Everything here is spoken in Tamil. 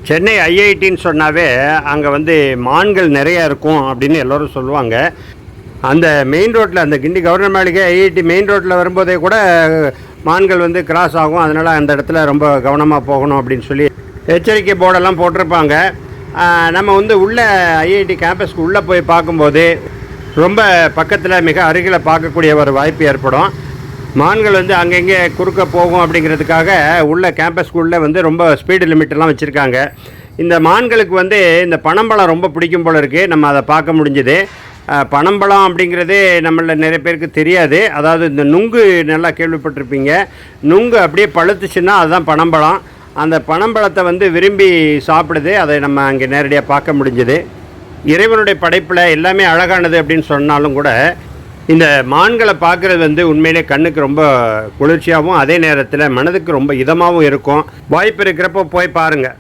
சென்னை ஐஐடின்னு சொன்னாவே அங்கே வந்து மான்கள் நிறையா இருக்கும் அப்படின்னு எல்லோரும் சொல்லுவாங்க. அந்த மெயின் ரோட்டில், அந்த கிண்டி கவர்னர் மாளிகை ஐஐடி மெயின் ரோட்டில் வரும்போதே கூட மான்கள் வந்து கிராஸ் ஆகும். அதனால் அந்த இடத்துல ரொம்ப கவனமாக போகணும் அப்படின்னு சொல்லி எச்சரிக்கை போர்டெல்லாம் போட்டிருப்பாங்க. நம்ம வந்து உள்ளே ஐஐடி கேம்பஸ்க்கு உள்ளே போய் பார்க்கும்போது ரொம்ப பக்கத்தில் மிக அருகில் பார்க்கக்கூடிய ஒரு வாய்ப்பு ஏற்படும். மான்கள் வந்து அங்கங்கே குறுக்க போகும் அப்படிங்கிறதுக்காக உள்ள கேம்பஸ்க்குள்ளே வந்து ரொம்ப ஸ்பீடு லிமிட்டெல்லாம் வச்சுருக்காங்க. இந்த மான்களுக்கு வந்து இந்த பனம்பழம் ரொம்ப பிடிக்கும் போல இருக்குது. நம்ம அதை பார்க்க முடிஞ்சுது. பனம்பழம் அப்படிங்கிறதே நம்மள நிறைய பேருக்கு தெரியாது. அதாவது இந்த நுங்கு நல்லா கேள்விப்பட்டிருப்பீங்க. நுங்கு அப்படியே பழுத்துச்சுன்னா அதுதான் பனம்பழம். அந்த பனம்பழத்தை வந்து விரும்பி சாப்பிடுது. அதை நம்ம அங்கே நேரடியாக பார்க்க முடிஞ்சுது. இறைவனுடைய படைப்பில் எல்லாமே அழகானது அப்படின்னு சொன்னாலும் கூட இந்த மான்களை பார்க்குறது வந்து உண்மையிலே கண்ணுக்கு ரொம்ப குளிர்ச்சியாகவும் அதே நேரத்தில் மனதுக்கு ரொம்ப இதமாகவும் இருக்கும். வாய்ப்பு இருக்கிறப்போ போய் பாருங்கள்.